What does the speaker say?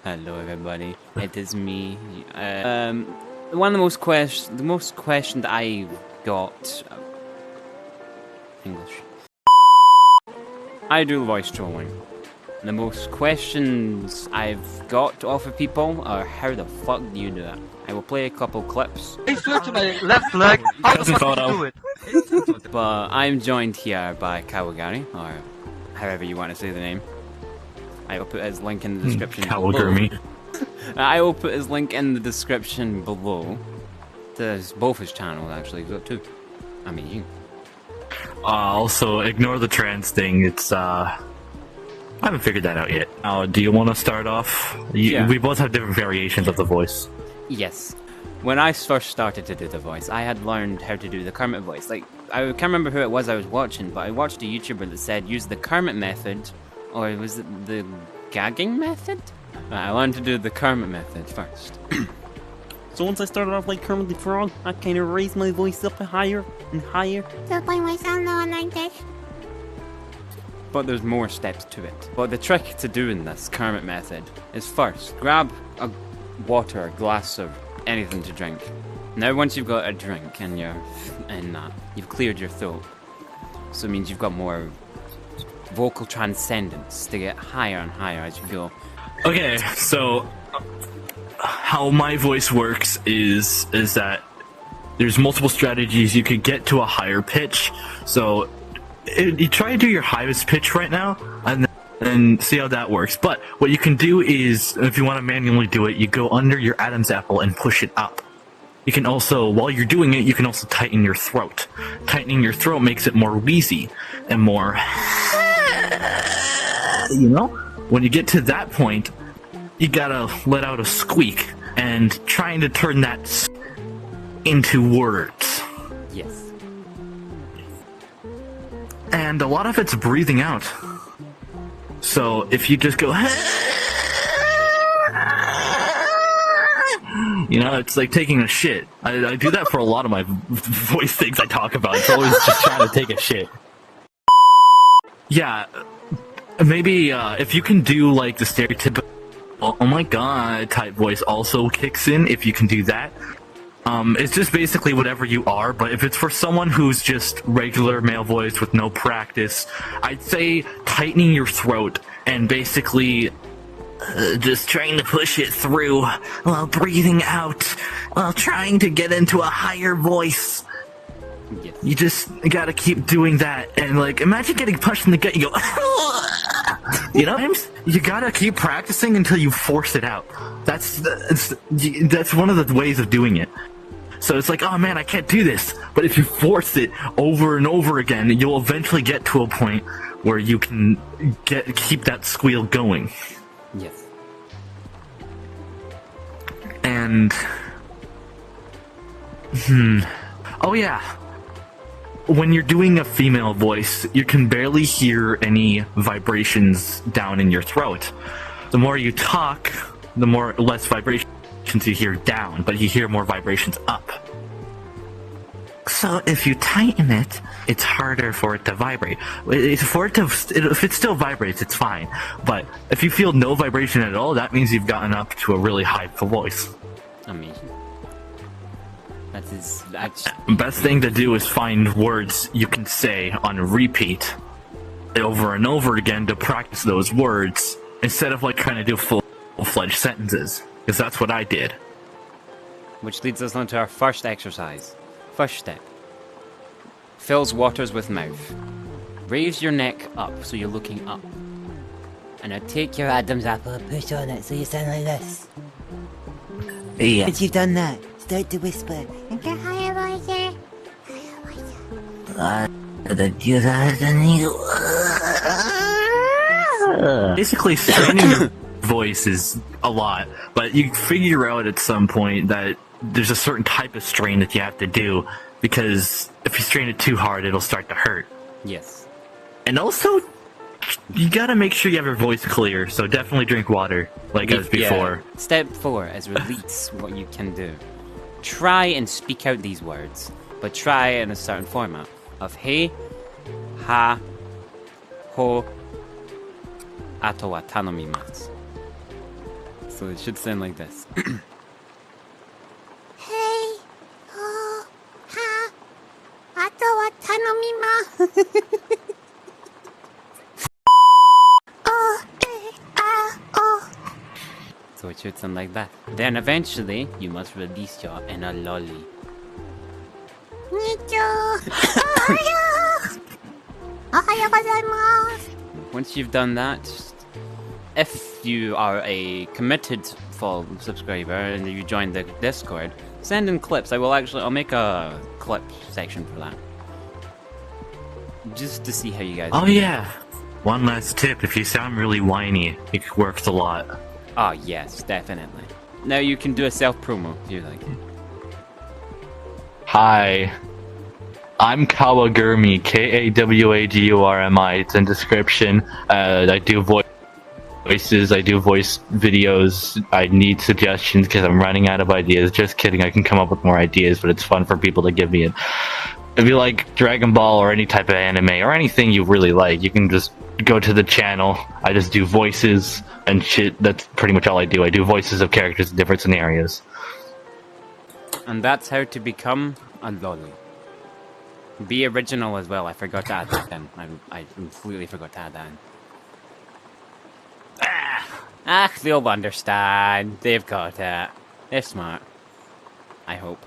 Hello, everybody. It is me. One of the most questioned I've got. English. I do voice trolling. The most questions I've got off of people are, how the fuck do you do that? I will play a couple clips. I swear to my left leg, how the fuck do you do it? But I'm joined here by Kawagari, or however you want to say the name. I will put his link in the description below. I will put his link in the description below. There's both his channels actually, he's got two. Amazing. Also, ignore the trans thing, it's I haven't figured that out yet. Do you want to start off? Yeah. We both have different variations of the voice. Yes. When I first started to do the voice, I had learned how to do the Kermit voice. Like, I can't remember who it was I was watching, but I watched a YouTuber that said use the Kermit method, or was it the gagging method? I learned to do the Kermit method first. So once I started off like Kermit the Frog, I kind of raised my voice up higher and higher. To play my sound like this. But there's more steps to it. But the trick to doing this Kermit method is first, grab a water, a glass of anything to drink. Now once you've got a drink and you've cleared your throat, so it means you've got more vocal transcendence to get higher and higher as you go. Okay, so how my voice works is that there's multiple strategies you could get to a higher pitch. So you try to do your highest pitch right now, and then see how that works. But what you can do is, if you want to manually do it, you go under your Adam's apple and push it up. You can also, while you're doing it, you can also tighten your throat. Tightening your throat makes it more wheezy and more, you know? When you get to that point, you gotta let out a squeak and trying to turn that into words. Yes. And a lot of it's breathing out. So if you just go, you know, it's like taking a shit. I do that for a lot of my voice things I talk about. It's always just trying to take a shit. Yeah, maybe if you can do like the stereotypical oh my god type voice also kicks in, if you can do that. It's just basically whatever you are, but if it's for someone who's just regular male voice with no practice, I'd say tightening your throat and basically just trying to push it through while breathing out, while trying to get into a higher voice. Yes. You just gotta keep doing that, and like, imagine getting punched in the gut, you go, you know, you gotta keep practicing until you force it out. That's one of the ways of doing it. So it's like, oh man, I can't do this. But if you force it over and over again, you'll eventually get to a point where you can keep that squeal going. Yes. And oh yeah. When you're doing a female voice, you can barely hear any vibrations down in your throat. The more you talk, the less vibrations you hear down, but you hear more vibrations up. So if you tighten it, it's harder for it to vibrate. If it still vibrates, it's fine. But if you feel no vibration at all, that means you've gotten up to a really high voice. Amazing. That's Best thing to do is find words you can say on repeat over and over again to practice those words, instead of like trying to do full-fledged sentences, because that's what I did. Which leads us on to our first exercise. First step. Fills waters with mouth. Raise your neck up so you're looking up. And now take your Adam's apple and push on it so you sound like this. Yeah. Once you've done that, start to whisper. And get higher voice. Basically, straining your voice is a lot, but you figure out at some point that there's a certain type of strain that you have to do, because if you strain it too hard, it'll start to hurt. Yes. And also, you gotta make sure you have your voice clear, so definitely drink water, like as before. Yeah. Step 4 is release what you can do. Try and speak out these words, but try in a certain format of he, ha, ho, ato wa tanomimasu. So it should sound like this. Hey, oh, ha, あとは頼みます。oh, oh. So it should sound like that. Then eventually, you must release your inner Loli. 兄ちゃん、おはよう。おはようございます。 Once you've done that, if you are a committed full subscriber and you join the Discord, send in clips. I'll make a clip section for that. Just to see how you guys Oh yeah. One last tip: if you sound really whiny, it works a lot. Oh yes, definitely. Now you can do a self-promo if you like. Hi, I'm Kawagurmi, Kawagurmi. It's in description. I do voices, I do voice videos. I need suggestions because I'm running out of ideas. Just kidding, I can come up with more ideas, but it's fun for people to give me it. If you like Dragon Ball or any type of anime or anything you really like, you can just go to the channel. I just do voices and shit. That's pretty much all I do. I do voices of characters in different scenarios. And that's how to become a Loli. Be original as well. I forgot to add that in. I completely forgot to add that in. They'll understand. They've got it. They're smart. I hope.